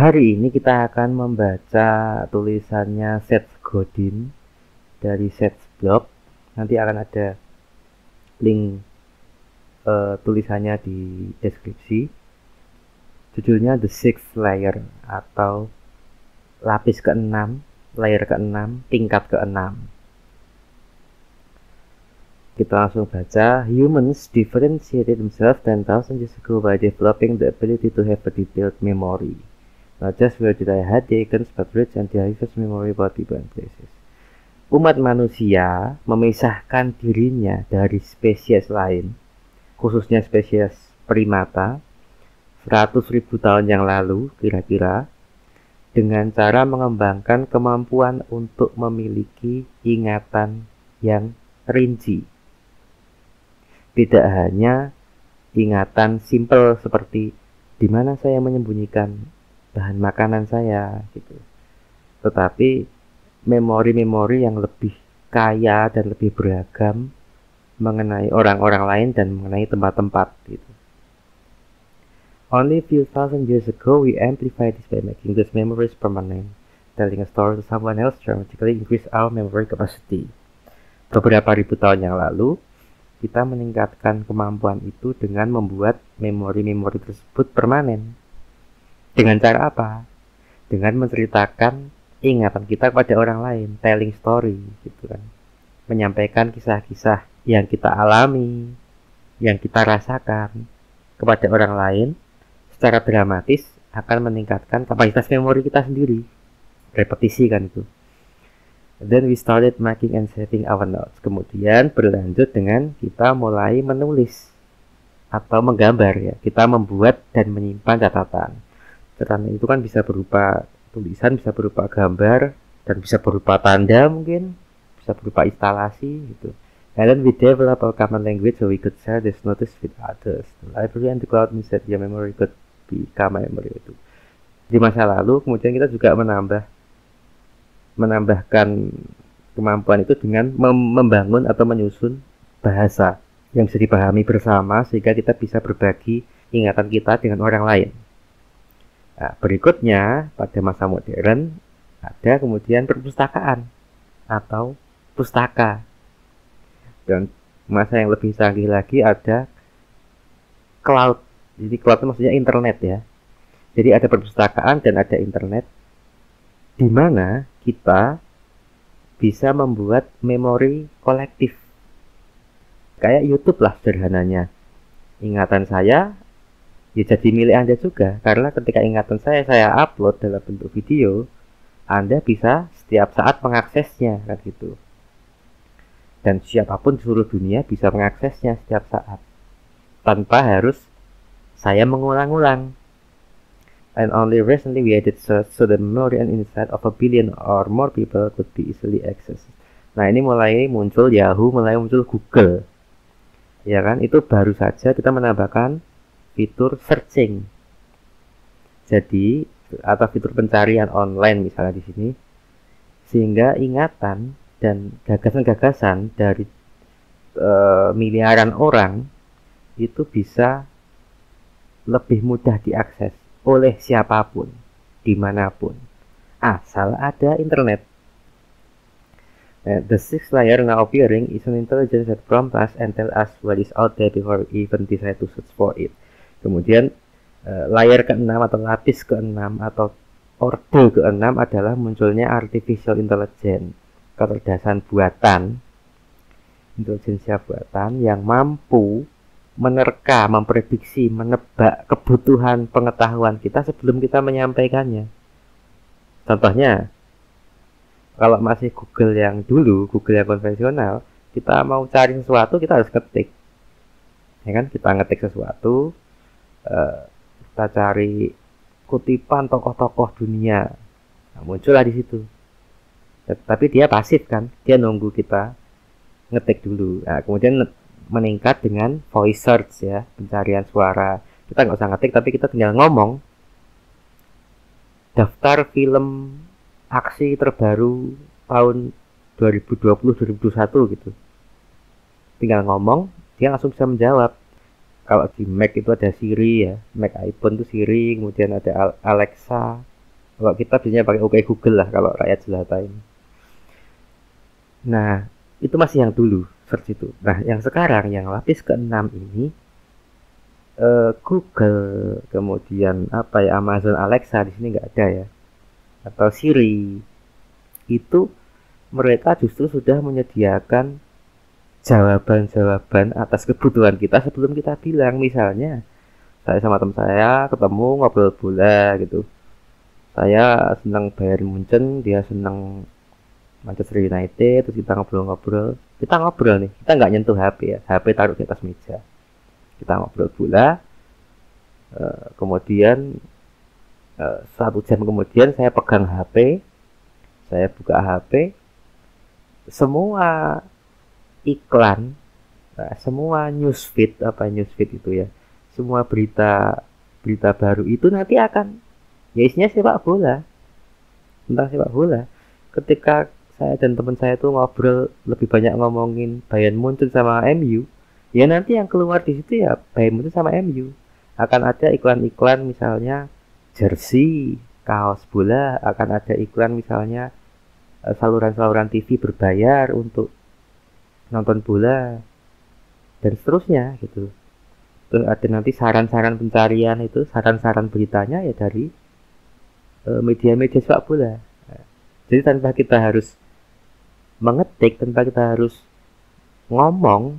Hari ini kita akan membaca tulisannya Seth Godin dari Seth's blog. Nanti akan ada link tulisannya di deskripsi. Judulnya The Sixth Layer atau lapis ke-6, layer ke-6, tingkat ke-6. Kita langsung baca. Humans differentiated themselves 10,000 years ago by developing the ability to have a detailed memory. Not just where did I had taken, but rich and diverse memory about people and places. Umat manusia memisahkan dirinya dari spesies lain, khususnya spesies primata, 100.000 tahun yang lalu kira-kira, dengan cara mengembangkan kemampuan untuk memiliki ingatan yang rinci. Tidak hanya ingatan simpel seperti di mana saya menyembunyikan bahan makanan saya gitu, tetapi memori-memori yang lebih kaya dan lebih beragam mengenai orang-orang lain dan mengenai tempat-tempat gitu. Only a few thousand years ago we amplified this by making these memories permanent. Telling a story to someone else dramatically increase our memory capacity. Beberapa ribu tahun yang lalu kita meningkatkan kemampuan itu dengan membuat memori-memori tersebut permanen. Dengan cara apa? Dengan menceritakan ingatan kita kepada orang lain, telling story gitu kan. Menyampaikan kisah-kisah yang kita alami, yang kita rasakan kepada orang lain secara dramatis akan meningkatkan kapasitas memori kita sendiri. Repetisi kan itu. Then we started making and saving our notes. Kemudian berlanjut dengan kita mulai menulis atau menggambar ya. Kita membuat dan menyimpan catatan. Catatan itu kan bisa berupa tulisan, bisa berupa gambar, dan bisa berupa tanda mungkin, bisa berupa instalasi gitu. And then we develop a common language so we could share this notice with others. The library and the cloud means that your memory could become memory itu. Di masa lalu kemudian kita juga menambahkan kemampuan itu dengan membangun atau menyusun bahasa yang bisa dipahami bersama sehingga kita bisa berbagi ingatan kita dengan orang lain. Nah, berikutnya pada masa modern ada kemudian perpustakaan atau pustaka, dan masa yang lebih canggih lagi ada cloud. Jadi cloud itu maksudnya internet ya. Jadi ada perpustakaan dan ada internet di mana kita bisa membuat memori kolektif. Kayak YouTube lah sederhananya. Ingatan saya ya jadi milik Anda juga, karena ketika ingatan saya upload dalam bentuk video, Anda bisa setiap saat mengaksesnya kan gitu. Dan siapapun di seluruh dunia bisa mengaksesnya setiap saat tanpa harus saya mengulang-ulang. And only recently we added search so the memory and insight of a billion or more people could be easily accessed. Nah, ini mulai muncul Yahoo, mulai muncul Google. Ya kan, itu baru saja kita menambahkan fitur searching. Jadi, atau fitur pencarian online misalnya di sini. Sehingga ingatan dan gagasan-gagasan dari miliaran orang itu bisa lebih mudah diakses oleh siapapun, dimanapun, asal ada internet. The sixth layer now appearing is an intelligence that prompts us and tell us what is out there before we even decide to search for it. Kemudian layer ke-6 atau lapis ke-6 atau orde ke-6 adalah munculnya artificial intelligence, kecerdasan buatan, intelijensia buatan yang mampu menerka, memprediksi, menebak kebutuhan pengetahuan kita sebelum kita menyampaikannya. Contohnya, kalau masih Google yang dulu, Google yang konvensional, kita mau cari sesuatu kita harus ketik, ya kan? Kita ngetik sesuatu, kita cari kutipan tokoh-tokoh dunia, nah, muncullah di situ. Tapi dia pasif kan, dia nunggu kita ngetik dulu. Nah, kemudian meningkat dengan voice search ya, pencarian suara. Kita nggak usah ngetik, tapi kita tinggal ngomong daftar film aksi terbaru tahun 2020-2021 gitu. Tinggal ngomong, dia langsung bisa menjawab. Kalau di Mac itu ada Siri ya, Mac iPhone itu Siri, kemudian ada Alexa, Kalau kita biasanya pakai OK Google lah kalau rakyat jelata ini. Nah, itu masih yang dulu search itu. Nah, yang sekarang yang lapis ke-6 ini Google, kemudian apa ya, Amazon Alexa di sini nggak ada ya, atau Siri, itu mereka justru sudah menyediakan jawaban-jawaban atas kebutuhan kita sebelum kita bilang. Misalnya saya sama teman saya ketemu ngobrol bola gitu, saya senang Bayern Munchen, dia senang Manchester United, terus kita ngobrol nih, kita nggak nyentuh HP ya, HP taruh di atas meja, kita ngobrol bola. Kemudian 1 jam kemudian saya pegang HP, saya buka HP, semua iklan, semua newsfeed itu ya, semua berita baru itu nanti akan ya isinya sepak bola, tentang sepak bola. Ketika saya dan teman saya tuh ngobrol lebih banyak ngomongin Bayern Munchen sama MU, ya nanti yang keluar di situ ya Bayern Munchen sama MU. Akan ada iklan-iklan misalnya jersey, kaos bola, akan ada iklan misalnya saluran-saluran TV berbayar untuk nonton bola, dan seterusnya gitu. Terus ada nanti saran-saran pencarian itu, saran-saran beritanya ya dari media-media sepak bola. Jadi tanpa kita harus mengetik, tanpa kita harus ngomong,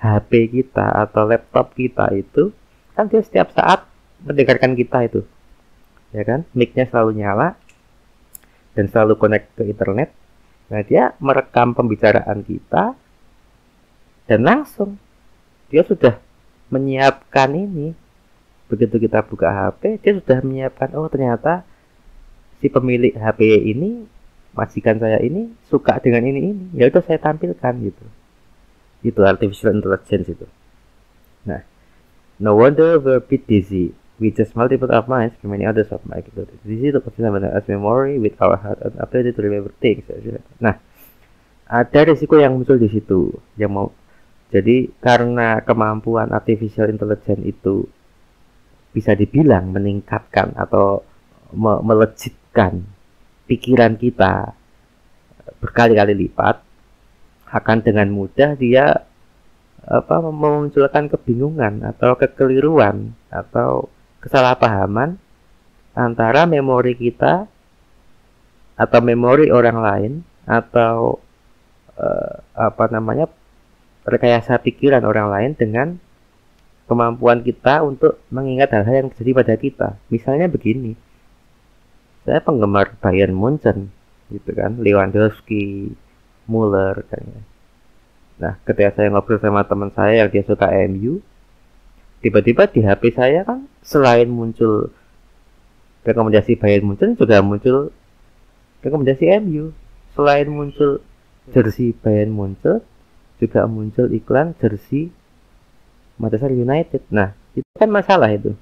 HP kita atau laptop kita itu kan dia setiap saat mendengarkan kita itu, ya kan, mic-nya selalu nyala dan selalu connect ke internet. Nah, dia merekam pembicaraan kita dan langsung dia sudah menyiapkan ini. Begitu kita buka HP, dia sudah menyiapkan, oh ternyata si pemilik HP ini, majikan saya ini suka dengan ini, ya udah saya tampilkan gitu. Itu artificial intelligence itu. Nah, no wonder we're a bit dizzy. We just multiple our minds for many others of my activities. Dizzy to consider as memory with our heart and ability to remember things. Nah, ada risiko yang muncul di situ. Jadi karena kemampuan artificial intelligence itu bisa dibilang meningkatkan atau melejitkan pikiran kita berkali-kali lipat, akan dengan mudah dia memunculkan kebingungan atau kekeliruan atau kesalahpahaman antara memori kita atau memori orang lain atau rekayasa pikiran orang lain dengan kemampuan kita untuk mengingat hal-hal yang terjadi pada kita. Misalnya begini, saya penggemar Bayern Munchen gitu kan, Lewandowski, Müller kan ya. Nah, ketika saya ngobrol sama teman saya yang dia suka MU, tiba-tiba di HP saya kan selain muncul rekomendasi Bayern Munchen, juga muncul rekomendasi MU. Selain muncul jersey Bayern Munchen, juga muncul iklan jersey Manchester United. Nah, itu kan masalah itu.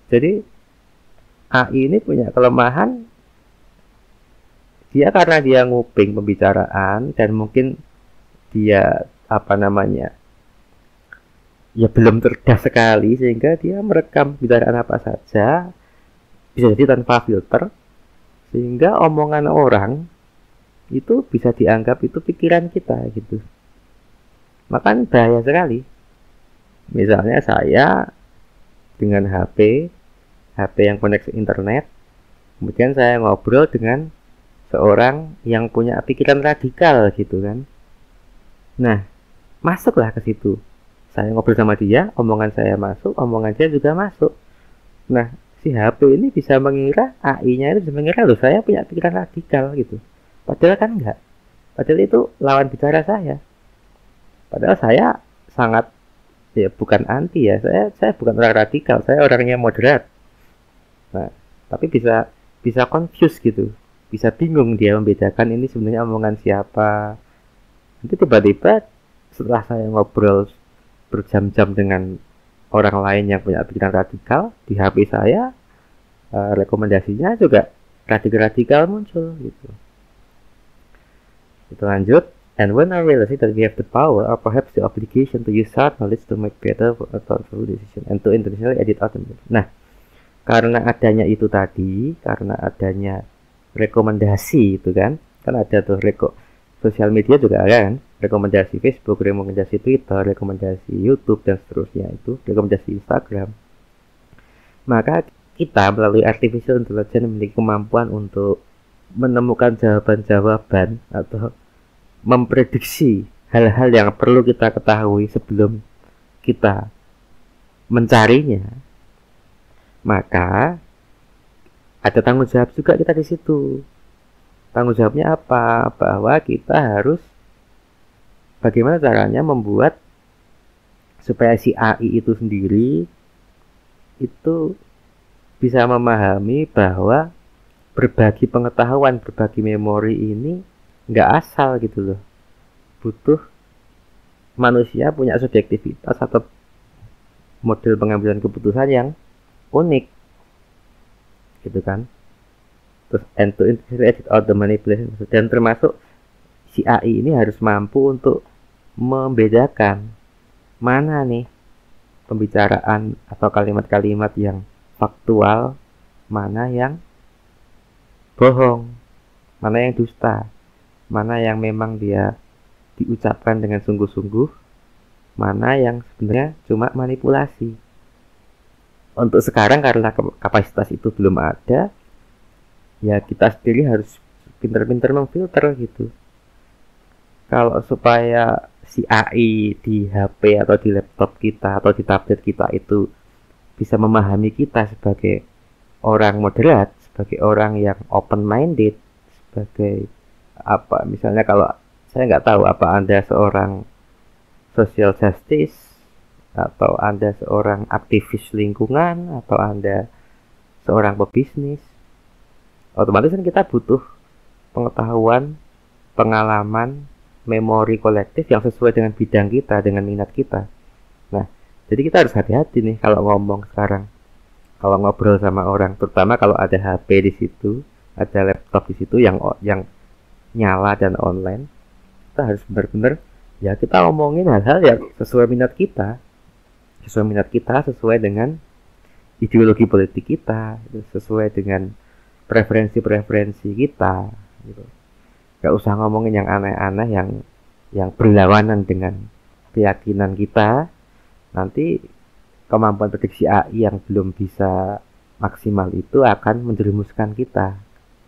Jadi AI ini punya kelemahan, dia karena dia nguping pembicaraan dan mungkin dia ya belum cerdas sekali, sehingga dia merekam pembicaraan apa saja, bisa jadi tanpa filter, sehingga omongan orang itu bisa dianggap itu pikiran kita gitu. Maka bahaya sekali. Misalnya saya dengan HP yang koneksi internet, kemudian saya ngobrol dengan seorang yang punya pikiran radikal gitu kan. Nah, masuklah ke situ. Saya ngobrol sama dia, omongan saya masuk, omongan dia juga masuk. Nah, si HP ini bisa mengira, AI-nya itu bisa mengira, loh saya punya pikiran radikal gitu. Padahal kan enggak. Padahal itu lawan bicara saya. Padahal saya sangat, ya bukan anti ya, saya bukan orang radikal, saya orangnya moderat. Nah, tapi bisa confuse gitu. Bisa bingung dia membedakan ini sebenarnya omongan siapa. Nanti tiba-tiba setelah saya ngobrol berjam-jam dengan orang lain yang punya pikiran radikal, di HP saya rekomendasinya juga radikal muncul gitu. Kita lanjut. And when I realized that we have the power or perhaps the obligation to use our knowledge to make better or thoughtful decision and to intentionally edit automatically. Nah, Karena adanya itu tadi, karena adanya rekomendasi itu kan ada tuh sosial media juga ada kan, rekomendasi Facebook, rekomendasi Twitter, rekomendasi YouTube dan seterusnya, itu rekomendasi Instagram. Maka kita melalui artificial intelligence memiliki kemampuan untuk menemukan jawaban-jawaban atau memprediksi hal-hal yang perlu kita ketahui sebelum kita mencarinya. Maka ada tanggung jawab juga kita di situ. Tanggung jawabnya apa? Bahwa kita harus bagaimana caranya membuat supaya si AI itu sendiri itu bisa memahami bahwa berbagi pengetahuan, berbagi memori ini nggak asal gitu loh. Butuh manusia punya subjektivitas atau model pengambilan keputusan yang unik gitu kan. Terus and to integrate all the manipulation, dan termasuk si AI ini harus mampu untuk membedakan mana nih pembicaraan atau kalimat-kalimat yang faktual, mana yang bohong, mana yang dusta, mana yang memang dia diucapkan dengan sungguh-sungguh, mana yang sebenarnya cuma manipulasi. Untuk sekarang karena kapasitas itu belum ada, ya kita sendiri harus pintar-pintar memfilter gitu. Kalau supaya si AI di HP atau di laptop kita atau di tablet kita itu bisa memahami kita sebagai orang moderat, sebagai orang yang open minded, sebagai apa, misalnya kalau saya nggak tahu apa Anda seorang social justice atau Anda seorang aktivis lingkungan atau Anda seorang pebisnis, otomatis kan kita butuh pengetahuan, pengalaman, memori kolektif yang sesuai dengan bidang kita, dengan minat kita. Nah, jadi kita harus hati-hati nih kalau ngomong sekarang, kalau ngobrol sama orang, terutama kalau ada HP di situ, ada laptop di situ yang nyala dan online. Kita harus benar-benar ya kita ngomongin hal-hal yang sesuai minat kita, sesuai dengan ideologi politik kita, sesuai dengan preferensi kita gitu. Gak usah ngomongin yang aneh-aneh yang berlawanan dengan keyakinan kita. Nanti kemampuan prediksi AI yang belum bisa maksimal itu akan menjerumuskan kita.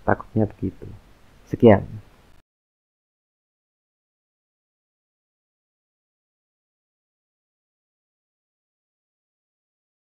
Takutnya begitu. Sekian.